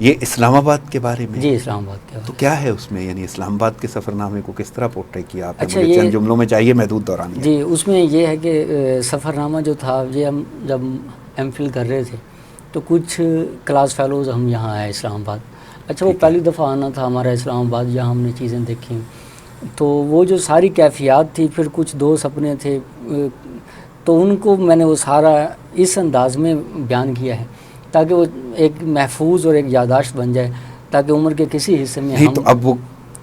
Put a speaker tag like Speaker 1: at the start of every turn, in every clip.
Speaker 1: یہ اسلام آباد کے بارے میں؟
Speaker 2: جی اسلام آباد کے بارے
Speaker 1: تو کیا ہے اس میں، یعنی اسلام آباد کے سفر نامے کو کس طرح پورٹری کیا آپ نے؟
Speaker 2: اچھا،
Speaker 1: مجھے
Speaker 2: یہ
Speaker 1: چند جملوں میں چاہیے، محدود دوران.
Speaker 2: جی اس میں یہ ہے کہ سفر نامہ جو تھا، یہ ہم جب ایم فل کر رہے تھے تو کچھ کلاس فیلوز ہم یہاں آئے اسلام آباد. اچھا وہ پہلی دفعہ آنا تھا ہمارا اسلام آباد، جہاں ہم نے چیزیں دیکھیں تو وہ جو ساری کیفیات تھی، پھر کچھ دوست اپنے تھے تو ان کو میں نے وہ سارا اس انداز میں بیان کیا ہے تاکہ وہ ایک محفوظ اور ایک یادداشت بن جائے، تاکہ عمر کے کسی حصے میں
Speaker 1: نہیں تو اب وہ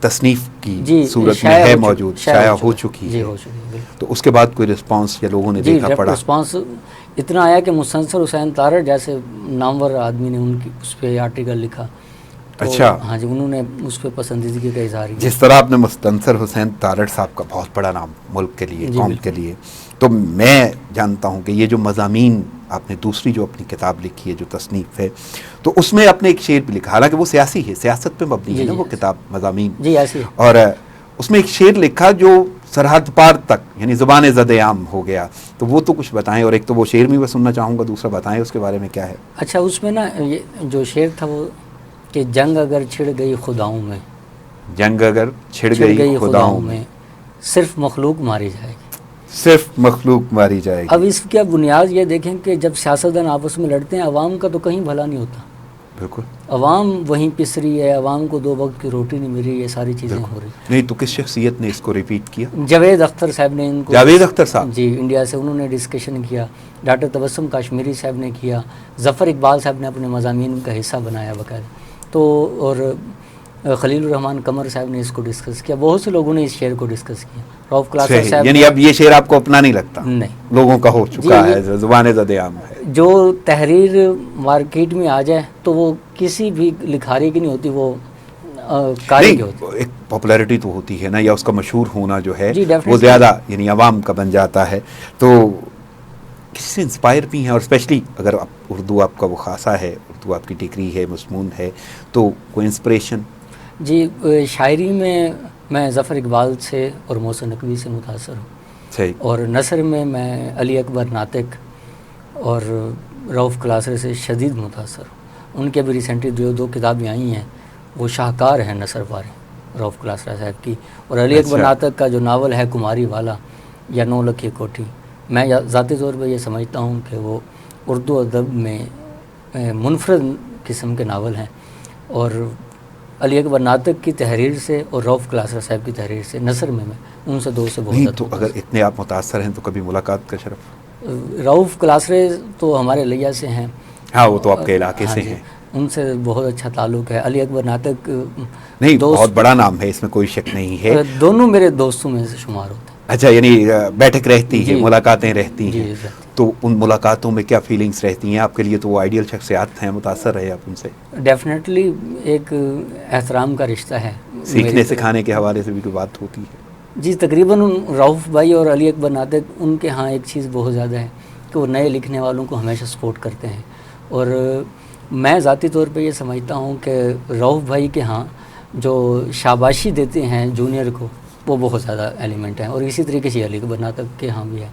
Speaker 1: تصنیف کی
Speaker 2: جی
Speaker 1: صورت میں ہے موجود، شائع ہو چکی ہے.
Speaker 2: جی ہو چکی ہے.
Speaker 1: تو اس کے بعد کوئی رسپانس یا لوگوں نے دیکھا پڑھا؟
Speaker 2: رسپانس اتنا آیا کہ مستنصر حسین تارڑ جیسے نامور آدمی نے ان کی اس پہ آرٹیکل لکھا.
Speaker 1: اچھا
Speaker 2: ہاں جی، انہوں نے اس پہ پسندیدگی کا اظہار کیا.
Speaker 1: جس طرح آپ نے مستنصر حسین تارڑ صاحب کا بہت بڑا نام ملک کے لیے، قوم کے لیے، تو میں جانتا ہوں کہ یہ جو مضامین آپ نے دوسری جو اپنی کتاب لکھی ہے، جو تصنیف ہے، تو اس میں آپ نے ایک شعر بھی لکھا، حالانکہ وہ سیاسی ہے، سیاست پہ مبنی ہے نا وہ کتاب مضامین.
Speaker 2: جی ایسی.
Speaker 1: اور اس میں ایک شعر لکھا جو سرحد پار تک یعنی زبان زد عام ہو گیا، تو وہ تو کچھ بتائیں. اور ایک تو وہ شعر بھی میں سننا چاہوں گا، دوسرا بتائیں اس کے بارے میں کیا ہے.
Speaker 2: اچھا اس میں نا یہ جو شعر تھا وہ کہ جنگ اگر چھڑ گئی خداؤں میں،
Speaker 1: جنگ اگر چھڑ گئی خداؤں میں،
Speaker 2: صرف مخلوق ماری جائے گی.
Speaker 1: صرف مخلوق ماری جائے گی.
Speaker 2: اب اس کی بنیاد یہ دیکھیں کہ جب سیاستدان آپس میں لڑتے ہیں، عوام کا تو کہیں بھلا نہیں ہوتا.
Speaker 1: بالکل.
Speaker 2: عوام وہیں پس رہی ہے، عوام کو 2 وقت کی روٹی نہیں مل رہی، یہ ساری چیزیں ہو رہی.
Speaker 1: نہیں تو کس شخصیت نے اس کو ریپیٹ کیا؟
Speaker 2: جاوید اختر صاحب نے ان کو.
Speaker 1: جاوید اختر صاحب
Speaker 2: جی انڈیا سے، انہوں نے ڈسکشن کیا. ڈاکٹر تبسم کاشمیری صاحب نے کیا. ظفر اقبال صاحب نے اپنے مضامین کا حصہ بنایا باقاعدہ. تو اور خلیل الرحمان قمر صاحب نے اس کو ڈسکس کیا. بہت سے لوگوں نے اس شعر کو ڈسکس کیا. رؤف کلاسر صاحب.
Speaker 1: یعنی اب یہ شعر آپ کو اپنا نہیں لگتا؟
Speaker 2: نہیں،
Speaker 1: لوگوں کا ہو چکا ہے، زبان زد عام ہے.
Speaker 2: جو تحریر مارکیٹ میں آ جائے تو وہ کسی بھی لکھاری کی نہیں ہوتی، وہ کاری کی ہوتی.
Speaker 1: ایک پاپولیرٹی تو ہوتی ہے نا، یا اس کا مشہور ہونا جو ہے
Speaker 2: definitely.
Speaker 1: وہ زیادہ یعنی عوام کا بن جاتا ہے. تو کسی سے انسپائر بھی ہیں، اور اسپیشلی اگر اردو آپ کا وہ خاصا ہے، اردو آپ کی ڈگری ہے، مضمون ہے، تو کوئی انسپریشن؟
Speaker 2: جی شاعری میں ظفر اقبال سے اور محسن نقوی سے متاثر ہوں.
Speaker 1: صحیح.
Speaker 2: اور نثر میں علی اکبر ناطق اور رؤف کلاسر سے شدید متاثر ہوں. ان کے بھی ریسنٹلی 2 کتابیں آئی ہیں، وہ شاہکار ہیں نثر پارے رؤف کلاسر صاحب کی. اور علی اکبر ناطق کا جو ناول ہے کماری والا یا 9 لکھ کوٹھی، میں ذاتی طور پہ یہ سمجھتا ہوں کہ وہ اردو ادب میں منفرد قسم کے ناول ہیں. اور علی اکبر ناطق کی تحریر سے اور رؤف کلاسر صاحب کی تحریر سے نثر میں ان سے 2 سے بہت.
Speaker 1: نہیں تو اگر اتنے آپ متاثر ہیں تو کبھی ملاقات کا شرف؟
Speaker 2: رؤف کلاسر تو ہمارے لیا سے ہیں.
Speaker 1: ہاں وہ تو آپ کے علاقے سے ہیں.
Speaker 2: ان سے بہت اچھا تعلق ہے. علی اکبر ناطق
Speaker 1: نہیں بہت بڑا نام ہے، اس میں کوئی شک نہیں ہے.
Speaker 2: دونوں میرے دوستوں میں سے شمار ہوتے ہیں.
Speaker 1: اچھا یعنی بیٹھک رہتی ہے، ملاقاتیں رہتی ہیں. تو ان ملاقاتوں میں کیا فیلنگز رہتی ہیں آپ کے لیے؟ تو وہ آئیڈیل شخصیات ہیں، متاثر رہے آپ ان سے؟
Speaker 2: ڈیفینیٹلی ایک احترام کا رشتہ ہے.
Speaker 1: سیکھنے سکھانے کے حوالے سے بھی کوئی بات ہوتی ہے؟
Speaker 2: جی تقریباً رؤف بھائی اور علی اکبر ناطق ان کے ہاں ایک چیز بہت زیادہ ہے کہ وہ نئے لکھنے والوں کو ہمیشہ سپورٹ کرتے ہیں. اور میں ذاتی طور پہ یہ سمجھتا ہوں کہ رؤف بھائی کے ہاں جو شاباشی دیتے ہیں جونیئر کو، وہ بہت زیادہ ایلیمنٹ ہیں. اور اسی طریقے سے علی اکبر ناطق کے ہاں بھی ہے.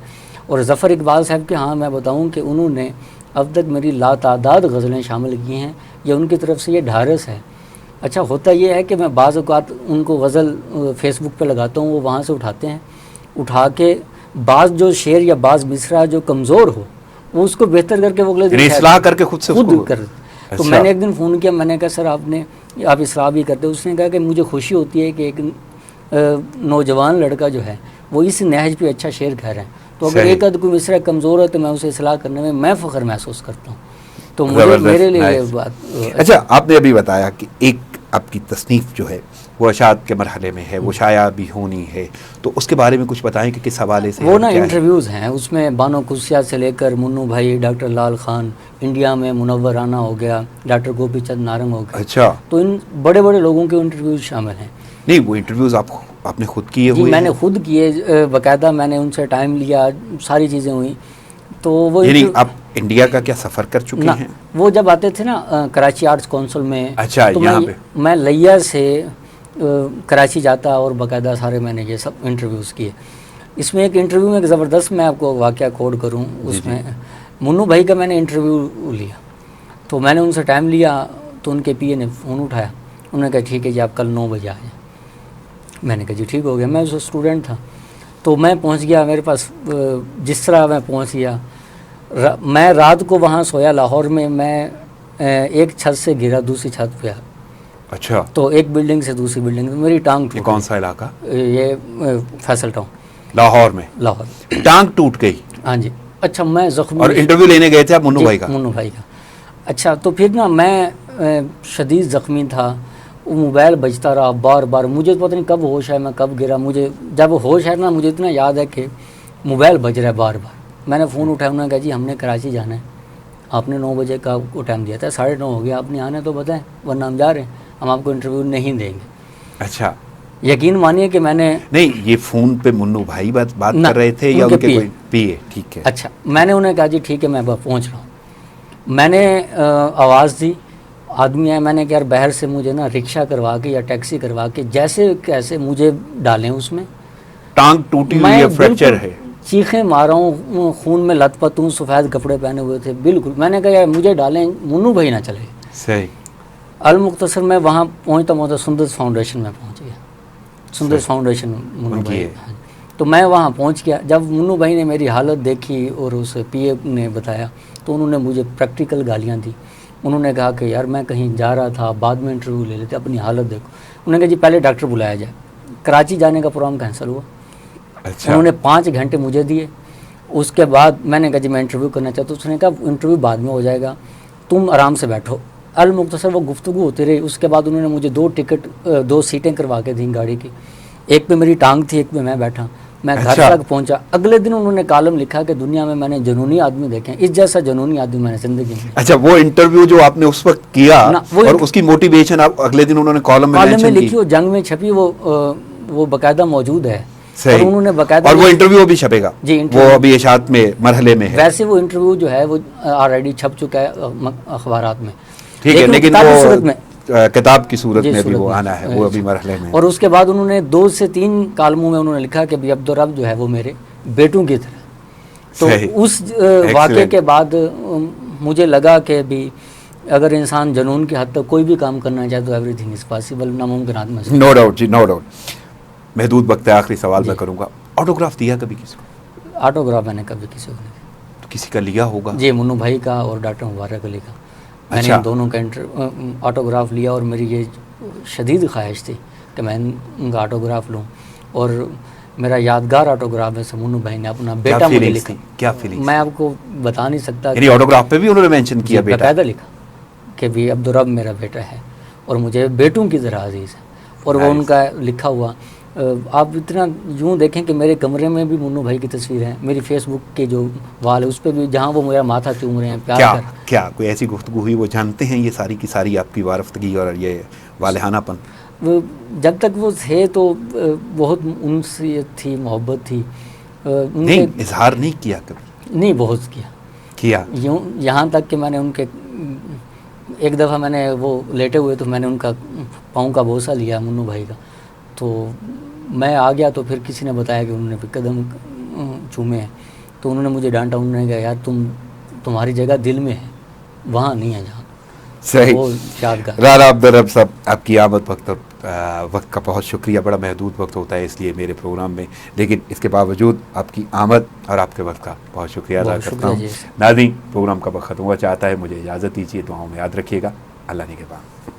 Speaker 2: اور ظفر اقبال صاحب کے ہاں میں بتاؤں کہ انہوں نے اب تک میری لاتعداد غزلیں شامل کی ہیں. یہ ان کی طرف سے یہ ڈھارس ہے. اچھا ہوتا یہ ہے کہ میں بعض اوقات ان کو غزل فیس بک پہ لگاتا ہوں، وہ وہاں سے اٹھاتے ہیں، اٹھا کے بعض جو شعر یا بعض مصرع جو کمزور ہو وہ اس کو بہتر کر کے وہ
Speaker 1: اصلاح کر کے خود
Speaker 2: کر. تو میں نے ایک دن فون کیا، میں نے کہا سر آپ اصلاح بھی کرتے؟ اس نے کہا کہ مجھے خوشی ہوتی ہے کہ ایک نوجوان لڑکا جو ہے وہ اس نہج پہ اچھا شعر کہہ رہے ہیں، تو اگر ایک آدھ کوئی مصرع کمزور ہے تو میں اسے اصلاح کرنے میں فخر محسوس کرتا ہوں. تو میرے لیے یہ بات.
Speaker 1: اچھا آپ نے ابھی بتایا کہ ایک آپ کی تصنیف جو ہے وہ اشاعت کے مرحلے میں ہے، وہ شائع بھی ہونی ہے، تو اس کے بارے میں کچھ بتائیں کہ کس حوالے سے؟
Speaker 2: وہ نا انٹرویوز ہیں، اس میں بانو قدسیہ سے لے کر منو بھائی، ڈاکٹر لال خان، انڈیا میں منور رانا ہو گیا، ڈاکٹر گوپی چند نارنگ ہو گیا.
Speaker 1: اچھا
Speaker 2: تو ان بڑے بڑے لوگوں کے انٹرویوز شامل ہیں.
Speaker 1: نہیں وہ انٹرویوز آپ نے خود کیے ہوئے؟
Speaker 2: جی میں نے خود کیے، باقاعدہ میں نے ان سے ٹائم لیا، ساری چیزیں ہوئیں. تو وہ
Speaker 1: یعنی آپ انڈیا کا کیا سفر کر چکے ہیں؟
Speaker 2: وہ جب آتے تھے نا کراچی آرٹس کونسل میں.
Speaker 1: اچھا
Speaker 2: تو
Speaker 1: یہاں پہ
Speaker 2: میں لیا سے کراچی جاتا اور باقاعدہ سارے میں نے یہ سب انٹرویوز کیے. اس میں ایک انٹرویو میں ایک زبردست میں آپ کو واقعہ کوڈ کروں، اس میں منو بھائی کا میں نے انٹرویو لیا. تو میں نے ان سے ٹائم لیا، تو تو ان کے پی اے نے فون اٹھایا, انہوں نے کہا ٹھیک ہے جی آپ کل 9 بجے آ جائیں. میں نے کہا جی ٹھیک ہو گیا. میں اسٹوڈنٹ تھا تو میں پہنچ گیا. میرے پاس جس طرح میں پہنچ گیا, میں رات کو وہاں سویا لاہور میں ایک چھت سے گرا دوسری چھت پہ.
Speaker 1: اچھا,
Speaker 2: تو ایک بلڈنگ سے دوسری بلڈنگ, میری ٹانگ ٹوٹ گئی.
Speaker 1: کون سا علاقہ؟
Speaker 2: یہ فیصل ٹاؤن
Speaker 1: لاہور میں.
Speaker 2: لاہور.
Speaker 1: ٹانگ ٹوٹ گئی؟
Speaker 2: ہاں جی. اچھا میں زخمی.
Speaker 1: اور انٹرویو لینے گئے تھے آپ منو بھائی کا؟
Speaker 2: منو بھائی کا. اچھا تو پھر نا میں شدید زخمی تھا. وہ موبائل بجتا رہا بار بار. مجھے پتہ نہیں کب ہوش ہے, میں کب گرا. مجھے جب ہوش ہے نا مجھے اتنا یاد ہے کہ موبائل بج رہا ہے بار بار. میں نے فون اٹھایا, انہوں نے کہا جی ہم نے کراچی جانا ہے, آپ نے 9 بجے کا کو ٹائم دیا تھا, 9:30 ہو گیا, آپ نے آنا تو بتائیں ورنہ ہم جا رہے ہیں, ہم آپ کو انٹرویو نہیں دیں گے.
Speaker 1: اچھا,
Speaker 2: یقین مانیے کہ میں نے
Speaker 1: نہیں, یہ فون پہ منو بھائی بات کر رہے تھے یا ان کے کوئی پی اے؟ ٹھیک ہے.
Speaker 2: اچھا, میں نے انہیں کہا جی ٹھیک ہے میں پہنچ رہا ہوں. میں نے آواز دی, آدمی ہے, میں نے کہا یار باہر سے مجھے نا رکشہ کروا کے یا ٹیکسی کروا کے جیسے کیسے مجھے ڈالیں اس میں.
Speaker 1: ٹانگ ٹوٹی ہوئی ہے, فریکچر ہے,
Speaker 2: چیخیں مار رہا ہوں, خون میں لت پت ہوں, سفید کپڑے پہنے ہوئے تھے بالکل. میں نے کہا یار مجھے ڈالیں, منو بھائی نہ چلے.
Speaker 1: صحیح.
Speaker 2: المختصر میں وہاں پہنچتا سندس فاؤنڈیشن میں پہنچ گیا. سندس فاؤنڈیشن منو بھائی. تو میں وہاں پہنچ گیا. جب منو بھائی نے میری حالت دیکھی اور اس پی اے نے بتایا تو انہوں نے مجھے پریکٹیکل گالیاں دی. انہوں نے کہا کہ یار میں کہیں جا رہا تھا, بعد میں انٹرویو لے لیتے, اپنی حالت دیکھو. انہوں نے کہا جی پہلے ڈاکٹر بلایا جائے. کراچی جانے کا پروگرام کینسل ہوا.
Speaker 1: اچھا.
Speaker 2: انہوں نے 5 گھنٹے مجھے دیے. اس کے بعد میں نے کہا جی میں انٹرویو کرنا چاہتا ہوں. اس نے کہا انٹرویو بعد میں ہو جائے گا, تم آرام سے بیٹھو. المختصر وہ گفتگو ہوتی رہی. اس کے بعد انہوں نے مجھے 2 سیٹیں کروا کے دیں گاڑی کی. ایک پہ میری ٹانگ تھی, ایک پہ میں بیٹھا. میں گھر تک پہنچا. اگلے دن انہوں نے کالم لکھا کہ دنیا میں نے جنونی آدمی دیکھے ہیں, اس جیسا جنونی آدمی میں نے زندگی میں.
Speaker 1: اچھا, وہ انٹرویو جو آپ نے اس وقت کیا اور اس کی موٹیویشن آپ اگلے دن انہوں نے کالم میں
Speaker 2: لکھی, وہ جنگ میں چھپی, وہ باقاعدہ موجود ہے.
Speaker 1: صحیح.
Speaker 2: اور انہوں نے باقاعدہ,
Speaker 1: اور وہ انٹرویو بھی چھپے گا
Speaker 2: جی,
Speaker 1: وہ ابھی اشاعت میں مرحلے میں ہے.
Speaker 2: ویسے وہ انٹرویو جو ہے وہ آلریڈی چھپ چکا ہے اخبارات میں.
Speaker 1: ٹھیک ہے, لیکن وہ کتاب کی صورت میں بھی وہ آنا ہے, وہ ابھی مرحلے میں.
Speaker 2: اور اس کے بعد انہوں نے 2 سے 3 کالموں میں انہوں نے لکھا کہ بھی عبدالرب جو ہے وہ میرے بیٹوں کی طرح. تو اس واقعے کے بعد مجھے لگا کہ بھی اگر انسان جنون کی حد تک کوئی بھی کام کرنا چاہے تو ایوری تھنگ از پاسبل, ناممکنات میں.
Speaker 1: نو ڈاؤٹ جی, نو ڈاؤٹ. محدود وقت ہے, آخری سوال میں کروں گا, آٹوگراف دیا کبھی کسی کو؟
Speaker 2: آٹوگراف میں نے کبھی کسی کو نہیں دیا.
Speaker 1: تو کسی کا لیا ہوگا؟
Speaker 2: جی, منو بھائی کا اور ڈاکٹر مبارک علی کا. میں نے ان دونوں کا آٹوگراف لیا اور میری یہ شدید خواہش تھی کہ میں ان کا آٹوگراف لوں. اور میرا یادگار آٹوگراف ہے منو بھائی نے اپنا بیٹا مجھے لکھا.
Speaker 1: کیا فیلنگ؟
Speaker 2: میں آپ کو بتا نہیں سکتا.
Speaker 1: یعنی آٹوگراف پہ بھی انہوں نے مینشن کیا بیٹا,
Speaker 2: باقاعدہ لکھا کہ بھی عبدالرب میرا بیٹا ہے اور مجھے بیٹوں کی طرح عزیز ہے. اور وہ ان کا لکھا ہوا, آپ اتنا یوں دیکھیں کہ میرے کمرے میں بھی منو بھائی کی تصویر ہے, میری فیس بک کے جو وال ہے اس پہ بھی, جہاں وہ میرا ماتھا چوم رہے ہیں پیار کر.
Speaker 1: کیا کوئی ایسی گفتگو ہوئی, وہ جانتے ہیں یہ ساری کی ساری آپ کی وارفتگی اور یہ والہانہ پن؟
Speaker 2: جب تک وہ تھے تو بہت انسیت تھی, محبت تھی.
Speaker 1: نہیں, اظہار نہیں کیا کبھی؟
Speaker 2: نہیں, بہت کیا. یوں یہاں تک کہ میں نے ان کے ایک دفعہ میں نے وہ لیٹے ہوئے تو میں نے ان کا پاؤں کا بوسہ لیا منو بھائی کا. تو میں آ گیا تو پھر کسی نے بتایا کہ انہوں نے قدم چومے ہیں. تو انہوں نے مجھے ڈانٹا. انہوں نے کہا یار تمہاری جگہ دل میں ہے, وہاں نہیں ہے جہاں.
Speaker 1: صحیح.
Speaker 2: وہ یادگار.
Speaker 1: رانا عبدالرب صاحب, آپ کی آمد وقت کا بہت شکریہ. بڑا محدود وقت ہوتا ہے اس لیے میرے پروگرام میں, لیکن اس کے باوجود آپ کی آمد اور آپ کے وقت کا بہت شکریہ ادا کرتا ہوں. ناظرین, پروگرام کا وقت ختم ہوا چاہتا ہے, مجھے اجازت دیجیے. دعاؤں میں یاد رکھیے گا. اللہ نگہبان.